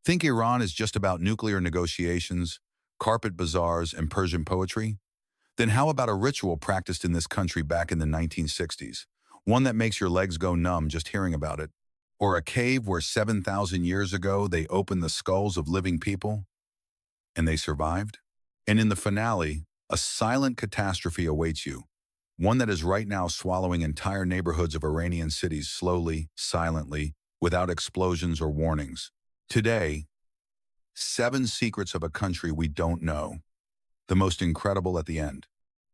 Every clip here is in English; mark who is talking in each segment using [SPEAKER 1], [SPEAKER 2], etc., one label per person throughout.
[SPEAKER 1] Think Iran is just about nuclear negotiations, carpet bazaars, and Persian poetry? Then how about a ritual practiced in this country back in the 1960s? One that makes your legs go numb just hearing about it? Or a cave where 7,000 years ago they opened the skulls of living people and they survived? And in the finale, a silent catastrophe awaits you, one that is right now swallowing entire neighborhoods of Iranian cities slowly, silently, without explosions or warnings. Today, 7 secrets of a country we don't know, the most incredible at the end.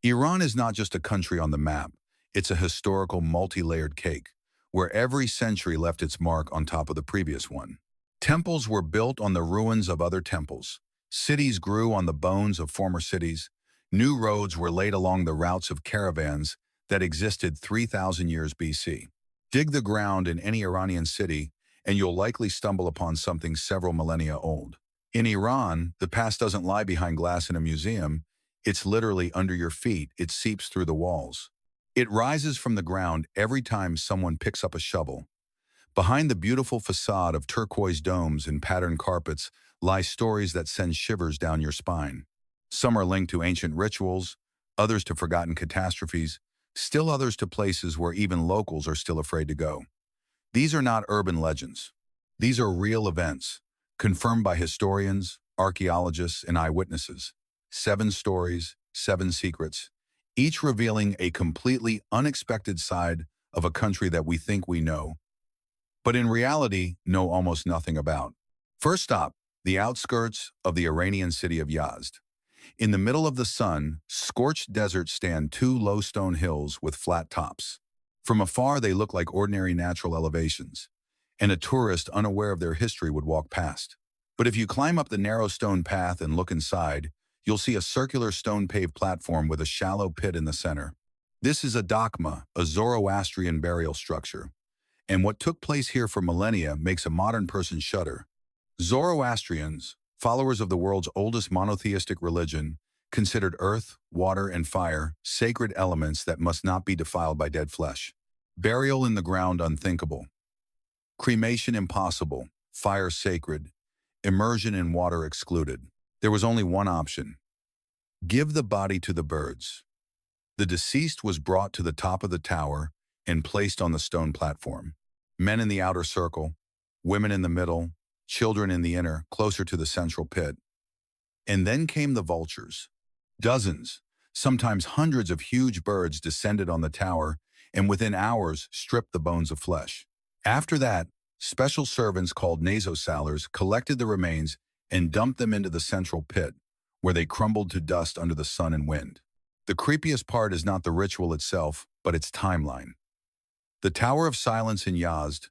[SPEAKER 1] Iran is not just a country on the map, it's a historical multi-layered cake, where every century left its mark on top of the previous one. Temples were built on the ruins of other temples. Cities grew on the bones of former cities. New roads were laid along the routes of caravans that existed 3,000 years BC. Dig the ground in any Iranian city, and you'll likely stumble upon something several millennia old. In Iran, the past doesn't lie behind glass in a museum. It's literally under your feet. It seeps through the walls. It rises from the ground every time someone picks up a shovel. Behind the beautiful facade of turquoise domes and patterned carpets lie stories that send shivers down your spine. Some are linked to ancient rituals, others to forgotten catastrophes, still others to places where even locals are still afraid to go. These are not urban legends. These are real events, confirmed by historians, archaeologists, and eyewitnesses. 7 stories, 7 secrets, each revealing a completely unexpected side of a country that we think we know, but in reality know almost nothing about. First stop, the outskirts of the Iranian city of Yazd. In the middle of the sun, scorched desert stand 2 low stone hills with flat tops. From afar, they look like ordinary natural elevations, and a tourist unaware of their history would walk past. But if you climb up the narrow stone path and look inside, you'll see a circular stone-paved platform with a shallow pit in the center. This is a dakma, a Zoroastrian burial structure, and what took place here for millennia makes a modern person shudder. Zoroastrians, followers of the world's oldest monotheistic religion, considered earth, water, and fire sacred elements that must not be defiled by dead flesh. Burial in the ground unthinkable. Cremation impossible, fire sacred, immersion in water excluded. There was only one option. Give the body to the birds. The deceased was brought to the top of the tower and placed on the stone platform. Men in the outer circle, women in the middle, children in the inner, closer to the central pit. And then came the vultures. Dozens, sometimes hundreds of huge birds descended on the tower and within hours stripped the bones of flesh. After that, special servants called nasosalers collected the remains and dumped them into the central pit, where they crumbled to dust under the sun and wind. The creepiest part is not the ritual itself, but its timeline. The Tower of Silence in Yazd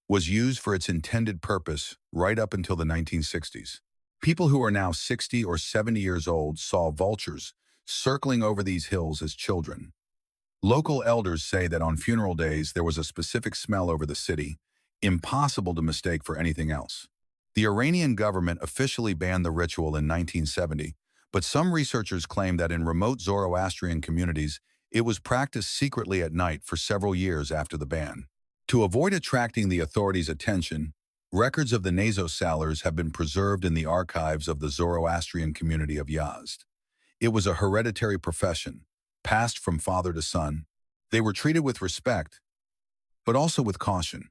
[SPEAKER 1] was used for its intended purpose right up until the 1960s. People who are now 60 or 70 years old saw vultures circling over these hills as children. Local elders say that on funeral days there was a specific smell over the city, impossible to mistake for anything else. The Iranian government officially banned the ritual in 1970, but some researchers claim that in remote Zoroastrian communities, it was practiced secretly at night for several years after the ban. To avoid attracting the authorities' attention, records of the nasosalers have been preserved in the archives of the Zoroastrian community of Yazd. It was a hereditary profession, passed from father to son. They were treated with respect, but also with caution.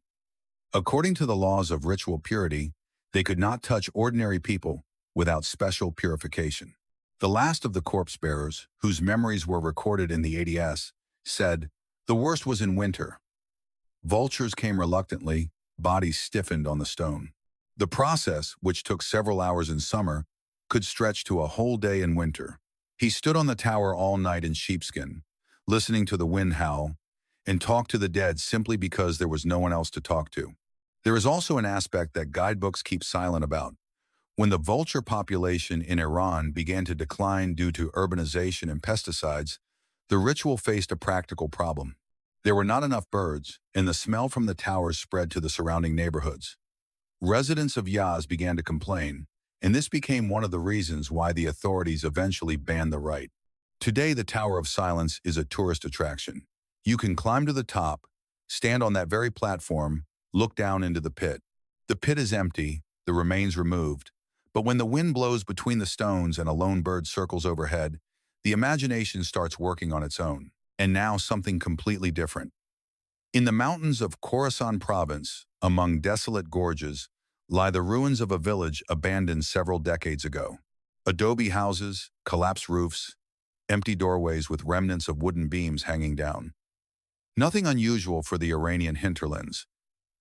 [SPEAKER 1] According to the laws of ritual purity, they could not touch ordinary people without special purification. The last of the corpse bearers, whose memories were recorded in the ADS, said, "The worst was in winter. Vultures came reluctantly, bodies stiffened on the stone." The process, which took several hours in summer, could stretch to a whole day in winter. He stood on the tower all night in sheepskin, listening to the wind howl, and talked to the dead simply because there was no one else to talk to. There is also an aspect that guidebooks keep silent about. When the vulture population in Iran began to decline due to urbanization and pesticides, the ritual faced a practical problem. There were not enough birds, and the smell from the towers spread to the surrounding neighborhoods. Residents of Yazd began to complain, and this became one of the reasons why the authorities eventually banned the rite. Today, the Tower of Silence is a tourist attraction. You can climb to the top, stand on that very platform, look down into the pit. The pit is empty, the remains removed. But when the wind blows between the stones and a lone bird circles overhead, the imagination starts working on its own. And now something completely different. In the mountains of Khorasan province, among desolate gorges, lie the ruins of a village abandoned several decades ago. Adobe houses, collapsed roofs, empty doorways with remnants of wooden beams hanging down. Nothing unusual for the Iranian hinterlands,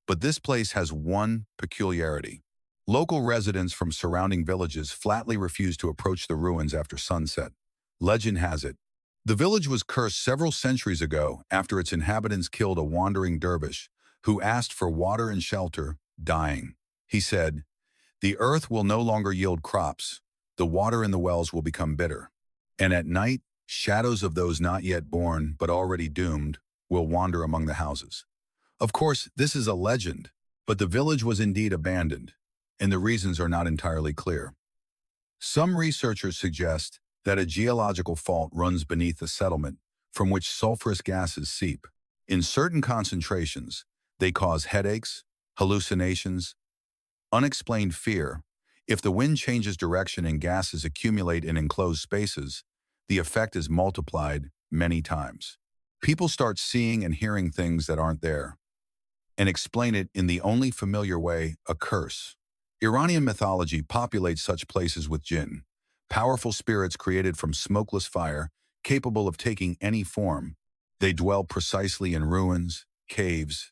[SPEAKER 1] but this place has one peculiarity. Local residents from surrounding villages flatly refuse to approach the ruins after sunset. Legend has it, the village was cursed several centuries ago after its inhabitants killed a wandering dervish who asked for water and shelter, dying. He said, "The earth will no longer yield crops, the water in the wells will become bitter. And at night, shadows of those not yet born but already doomed will wander among the houses." Of course, this is a legend, but the village was indeed abandoned, and the reasons are not entirely clear. Some researchers suggest that a geological fault runs beneath the settlement from which sulfurous gases seep. In certain concentrations, they cause headaches, hallucinations, unexplained fear. If the wind changes direction and gases accumulate in enclosed spaces, the effect is multiplied many times. People start seeing and hearing things that aren't there, and explain it in the only familiar way, a curse. Iranian mythology populates such places with Jinn, powerful spirits created from smokeless fire, capable of taking any form. They dwell precisely in ruins, caves,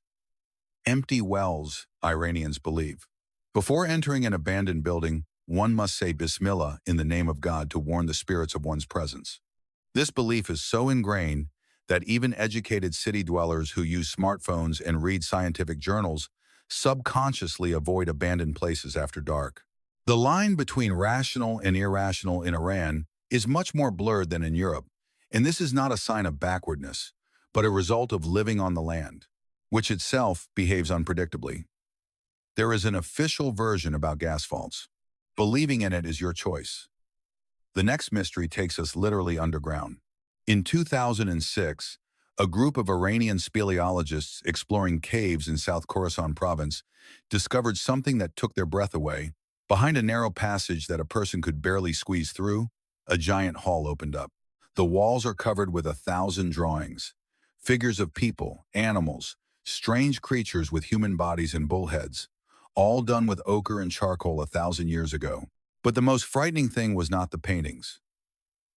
[SPEAKER 1] empty wells, Iranians believe. Before entering an abandoned building, one must say Bismillah in the name of God to warn the spirits of one's presence. This belief is so ingrained that even educated city dwellers who use smartphones and read scientific journals subconsciously avoid abandoned places after dark. The line between rational and irrational in Iran is much more blurred than in Europe, and this is not a sign of backwardness, but a result of living on the land, which itself behaves unpredictably. There is an official version about gas faults. Believing in it is your choice. The next mystery takes us literally underground. In 2006, a group of Iranian speleologists exploring caves in South Khorasan province discovered something that took their breath away. Behind a narrow passage that a person could barely squeeze through, a giant hall opened up. The walls are covered with 1,000 drawings, figures of people, animals, strange creatures with human bodies and bullheads, all done with ochre and charcoal 1,000 years ago. But the most frightening thing was not the paintings.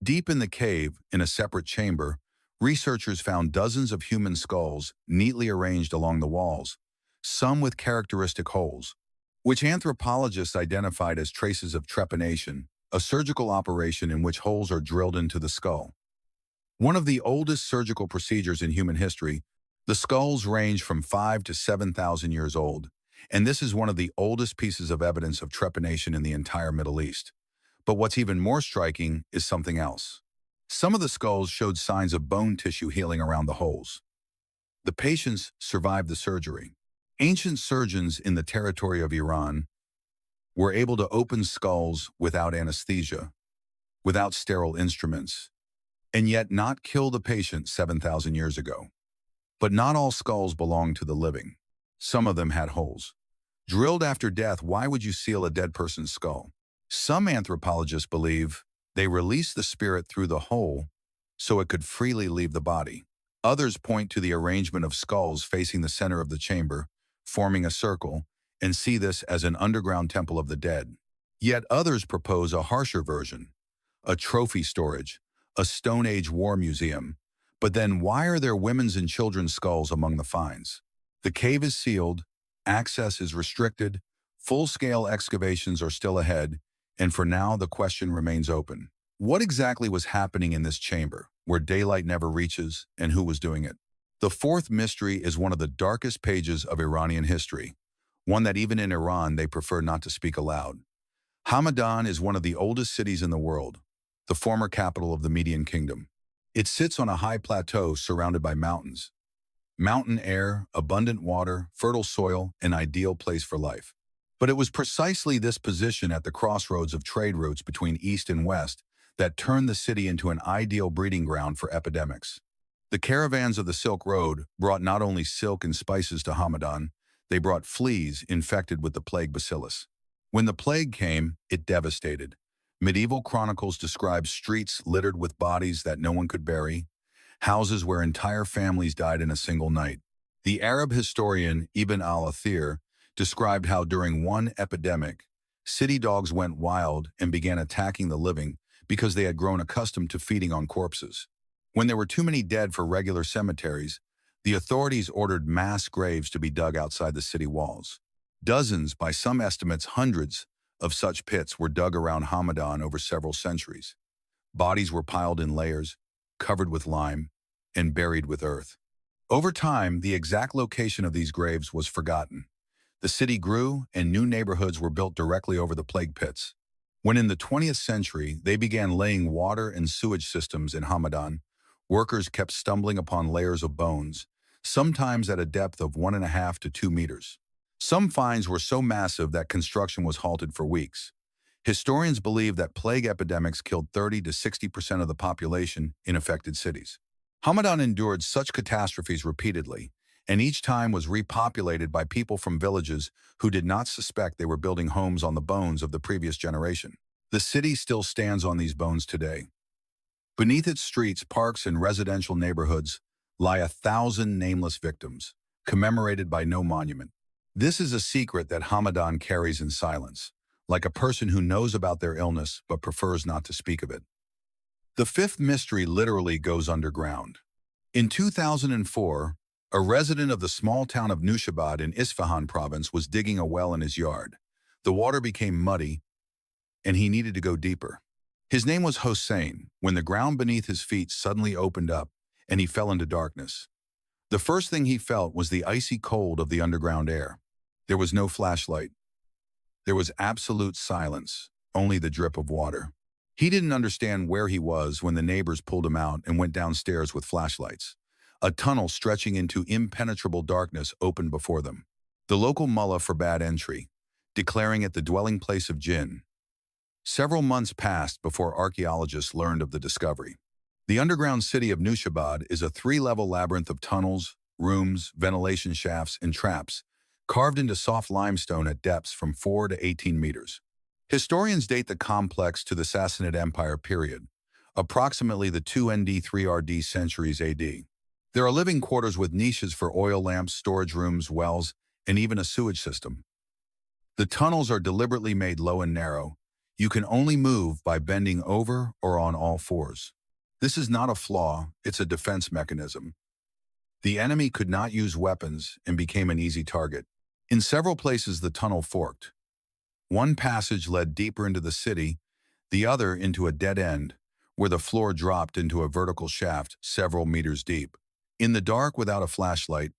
[SPEAKER 1] Deep in the cave, in a separate chamber, researchers found dozens of human skulls neatly arranged along the walls, some with characteristic holes, which anthropologists identified as traces of trepanation, a surgical operation in which holes are drilled into the skull. One of the oldest surgical procedures in human history, the skulls range from 5 to 7,000 years old, and this is one of the oldest pieces of evidence of trepanation in the entire Middle East. But what's even more striking is something else. Some of the skulls showed signs of bone tissue healing around the holes. The patients survived the surgery. Ancient surgeons in the territory of Iran were able to open skulls without anesthesia, without sterile instruments, and yet not kill the patient 7,000 years ago. But not all skulls belong to the living. Some of them had holes. Drilled after death, why would you seal a dead person's skull? Some anthropologists believe they released the spirit through the hole so it could freely leave the body. Others point to the arrangement of skulls facing the center of the chamber, forming a circle, and see this as an underground temple of the dead. Yet others propose a harsher version, a trophy storage, a Stone Age war museum. But then why are there women's and children's skulls among the finds? The cave is sealed, access is restricted, full-scale excavations are still ahead, and for now the question remains open. What exactly was happening in this chamber, where daylight never reaches, and who was doing it? The fourth mystery is one of the darkest pages of Iranian history, one that even in Iran they prefer not to speak aloud. Hamadan is one of the oldest cities in the world, the former capital of the Median Kingdom. It sits on a high plateau surrounded by mountains. Mountain air, abundant water, fertile soil, an ideal place for life. But it was precisely this position at the crossroads of trade routes between East and West that turned the city into an ideal breeding ground for epidemics. The caravans of the Silk Road brought not only silk and spices to Hamadan, they brought fleas infected with the plague bacillus. When the plague came, it devastated. Medieval chronicles describe streets littered with bodies that no one could bury, houses where entire families died in a single night. The Arab historian Ibn al-Athir described how during one epidemic, city dogs went wild and began attacking the living because they had grown accustomed to feeding on corpses. When there were too many dead for regular cemeteries, the authorities ordered mass graves to be dug outside the city walls. Dozens, by some estimates hundreds, of such pits were dug around Hamadan over several centuries. Bodies were piled in layers, covered with lime, and buried with earth. Over time, the exact location of these graves was forgotten. The city grew, and new neighborhoods were built directly over the plague pits. When in the 20th century, they began laying water and sewage systems in Hamadan, workers kept stumbling upon layers of bones, sometimes at a depth of 1.5 to 2 meters. Some finds were so massive that construction was halted for weeks. Historians believe that plague epidemics killed 30 to 60% of the population in affected cities. Hamadan endured such catastrophes repeatedly, and each time was repopulated by people from villages who did not suspect they were building homes on the bones of the previous generation. The city still stands on these bones today. Beneath its streets, parks, and residential neighborhoods lie 1,000 nameless victims, commemorated by no monument. This is a secret that Hamadan carries in silence, like a person who knows about their illness but prefers not to speak of it. The fifth mystery literally goes underground. In 2004, a resident of the small town of Nushabad in Isfahan province was digging a well in his yard. The water became muddy, and he needed to go deeper. His name was Hossein, when the ground beneath his feet suddenly opened up, and he fell into darkness. The first thing he felt was the icy cold of the underground air. There was no flashlight. There was absolute silence, only the drip of water. He didn't understand where he was when the neighbors pulled him out and went downstairs with flashlights. A tunnel stretching into impenetrable darkness opened before them. The local mullah forbade entry, declaring it the dwelling place of Jinn. Several months passed before archaeologists learned of the discovery. The underground city of Nushabad is a 3-level labyrinth of tunnels, rooms, ventilation shafts, and traps, carved into soft limestone at depths from 4 to 18 meters. Historians date the complex to the Sassanid Empire period, approximately the 2nd-3rd centuries AD. There are living quarters with niches for oil lamps, storage rooms, wells, and even a sewage system. The tunnels are deliberately made low and narrow. You can only move by bending over or on all fours. This is not a flaw, it's a defense mechanism. The enemy could not use weapons and became an easy target. In several places, the tunnel forked. One passage led deeper into the city, the other into a dead end, where the floor dropped into a vertical shaft several meters deep. In the dark without a flashlight,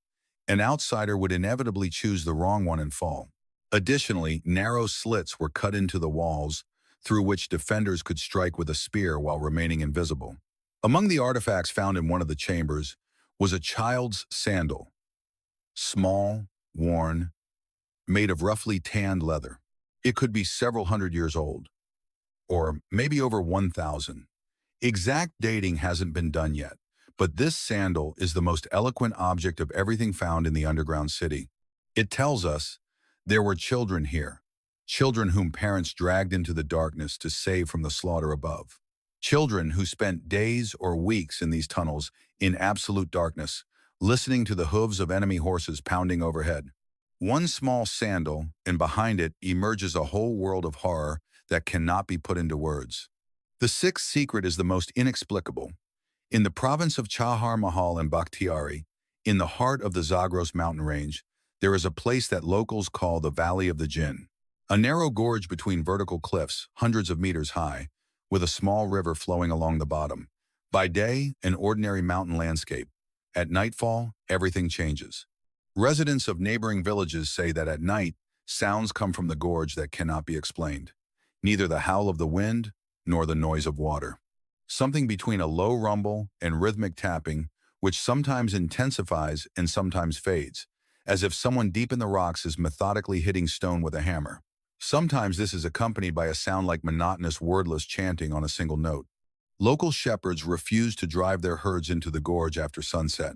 [SPEAKER 1] an outsider would inevitably choose the wrong one and fall. Additionally, narrow slits were cut into the walls, through which defenders could strike with a spear while remaining invisible. Among the artifacts found in one of the chambers was a child's sandal, small, worn, made of roughly tanned leather. It could be several hundred years old, or maybe over 1,000. Exact dating hasn't been done yet, but this sandal is the most eloquent object of everything found in the underground city. It tells us there were children here, children whom parents dragged into the darkness to save from the slaughter above. Children who spent days or weeks in these tunnels in absolute darkness, listening to the hooves of enemy horses pounding overhead. One small sandal, and behind it emerges a whole world of horror that cannot be put into words. The sixth secret is the most inexplicable. In the province of Chahar Mahal and Bakhtiari, in the heart of the Zagros mountain range, there is a place that locals call the Valley of the Jinn. A narrow gorge between vertical cliffs, hundreds of meters high, with a small river flowing along the bottom. By day, an ordinary mountain landscape. At nightfall, everything changes. Residents of neighboring villages say that at night, sounds come from the gorge that cannot be explained. Neither the howl of the wind, nor the noise of water. Something between a low rumble and rhythmic tapping, which sometimes intensifies and sometimes fades, as if someone deep in the rocks is methodically hitting stone with a hammer. Sometimes this is accompanied by a sound like monotonous, wordless chanting on a single note. Local shepherds refuse to drive their herds into the gorge after sunset.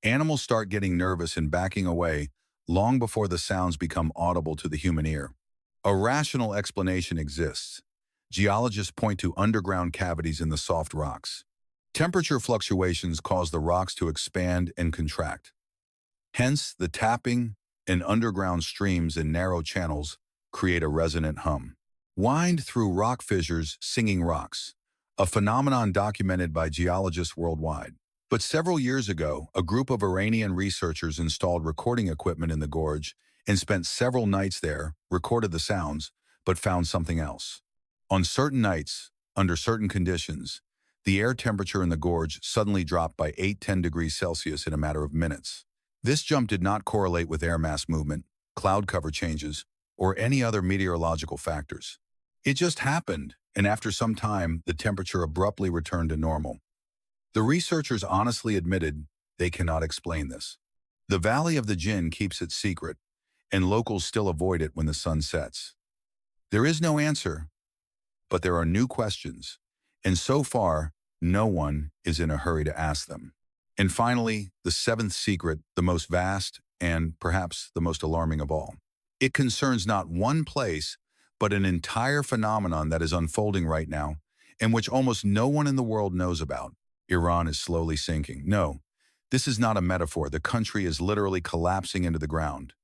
[SPEAKER 1] Animals start getting nervous and backing away long before the sounds become audible to the human ear. A rational explanation exists. Geologists point to underground cavities in the soft rocks. Temperature fluctuations cause the rocks to expand and contract. Hence, the tapping and underground streams in narrow channels create a resonant hum. Wind through rock fissures, singing rocks, a phenomenon documented by geologists worldwide. But several years ago, a group of Iranian researchers installed recording equipment in the gorge and spent several nights there, recorded the sounds, but found something else. On certain nights, under certain conditions, the air temperature in the gorge suddenly dropped by 8–10 degrees Celsius in a matter of minutes. This jump did not correlate with air mass movement, cloud cover changes, or any other meteorological factors. It just happened, and after some time, the temperature abruptly returned to normal. The researchers honestly admitted they cannot explain this. The Valley of the Jinn keeps it secret, and locals still avoid it when the sun sets. There is no answer, but there are new questions, and so far, no one is in a hurry to ask them. And finally, the seventh secret, the most vast and perhaps the most alarming of all. It concerns not one place, but an entire phenomenon that is unfolding right now, and which almost no one in the world knows about. Iran is slowly sinking. No, this is not a metaphor. The country is literally collapsing into the ground.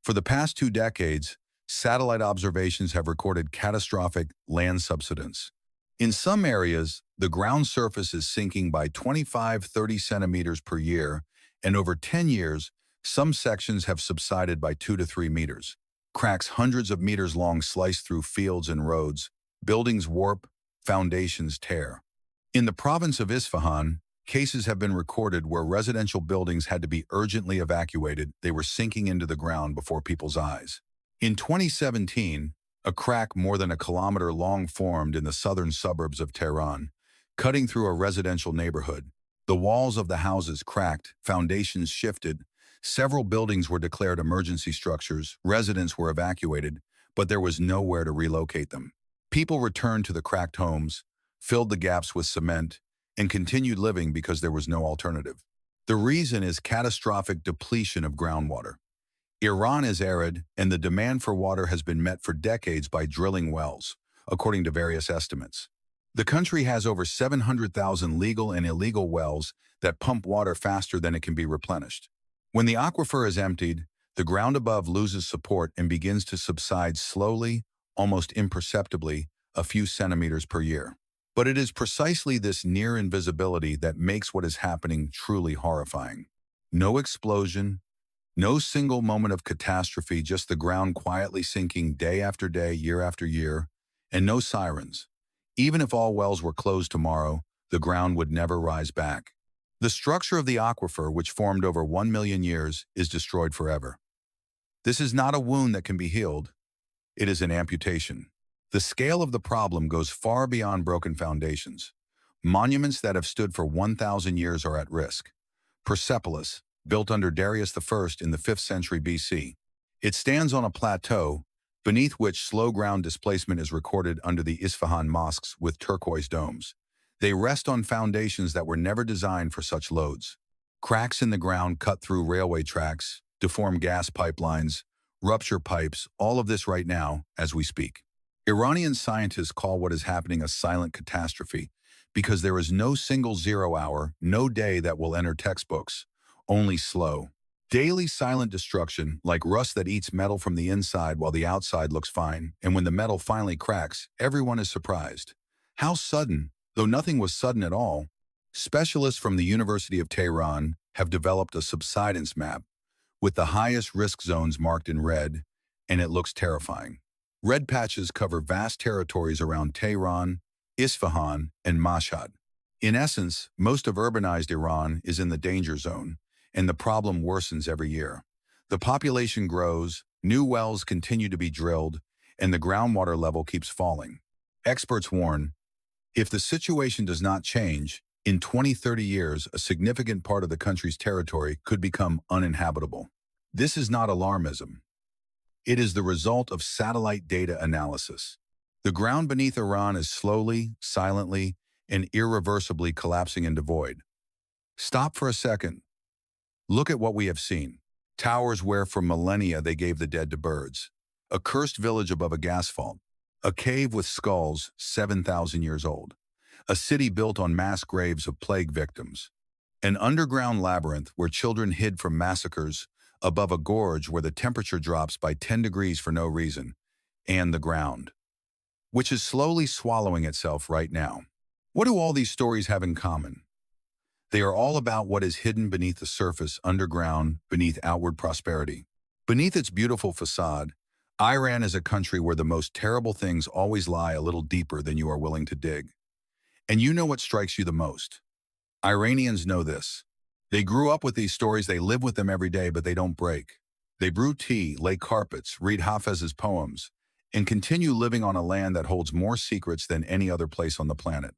[SPEAKER 1] For the past 2 decades, satellite observations have recorded catastrophic land subsidence. In some areas, the ground surface is sinking by 25–30 centimeters per year, and over 10 years, some sections have subsided by 2 to 3 meters. Cracks hundreds of meters long slice through fields and roads, buildings warp, foundations tear. In the province of Isfahan, cases have been recorded where residential buildings had to be urgently evacuated. They were sinking into the ground before people's eyes. In 2017, a crack more than a kilometer long formed in the southern suburbs of Tehran, cutting through a residential neighborhood. The walls of the houses cracked, foundations shifted, several buildings were declared emergency structures, residents were evacuated, but there was nowhere to relocate them. People returned to the cracked homes, filled the gaps with cement, and continued living because there was no alternative. The reason is catastrophic depletion of groundwater. Iran is arid, and the demand for water has been met for decades by drilling wells, according to various estimates. The country has over 700,000 legal and illegal wells that pump water faster than it can be replenished. When the aquifer is emptied, the ground above loses support and begins to subside slowly, almost imperceptibly, a few centimeters per year. But it is precisely this near invisibility that makes what is happening truly horrifying. No explosion, no single moment of catastrophe, just the ground quietly sinking day after day, year after year, and no sirens. Even if all wells were closed tomorrow, the ground would never rise back. The structure of the aquifer, which formed over 1 million years, is destroyed forever. This is not a wound that can be healed. It is an amputation. The scale of the problem goes far beyond broken foundations. Monuments that have stood for 1,000 years are at risk. Persepolis, built under Darius I in the 5th century BC. It stands on a plateau, beneath which slow ground displacement is recorded under the Isfahan mosques with turquoise domes. They rest on foundations that were never designed for such loads. Cracks in the ground cut through railway tracks, deform gas pipelines, rupture pipes, all of this right now as we speak. Iranian scientists call what is happening a silent catastrophe because there is no single 0 hour, no day that will enter textbooks, only slow. Daily silent destruction, like rust that eats metal from the inside while the outside looks fine, and when the metal finally cracks, everyone is surprised. How sudden, though nothing was sudden at all. Specialists from the University of Tehran have developed a subsidence map with the highest risk zones marked in red, and it looks terrifying. Red patches cover vast territories around Tehran, Isfahan, and Mashhad. In essence, most of urbanized Iran is in the danger zone, and the problem worsens every year. The population grows, new wells continue to be drilled, and the groundwater level keeps falling. Experts warn, if the situation does not change, in 20–30 years, a significant part of the country's territory could become uninhabitable. This is not alarmism. It is the result of satellite data analysis. The ground beneath Iran is slowly, silently, and irreversibly collapsing into void. Stop for a second. Look at what we have seen. Towers where for millennia they gave the dead to birds. A cursed village above a gas vault. A cave with skulls 7,000 years old. A city built on mass graves of plague victims. An underground labyrinth where children hid from massacres, above a gorge where the temperature drops by 10 degrees for no reason, and the ground, which is slowly swallowing itself right now. What do all these stories have in common? They are all about what is hidden beneath the surface, underground, beneath outward prosperity. Beneath its beautiful facade, Iran is a country where the most terrible things always lie a little deeper than you are willing to dig. And you know what strikes you the most? Iranians know this. They grew up with these stories, they live with them every day, but they don't break. They brew tea, lay carpets, read Hafez's poems, and continue living on a land that holds more secrets than any other place on the planet.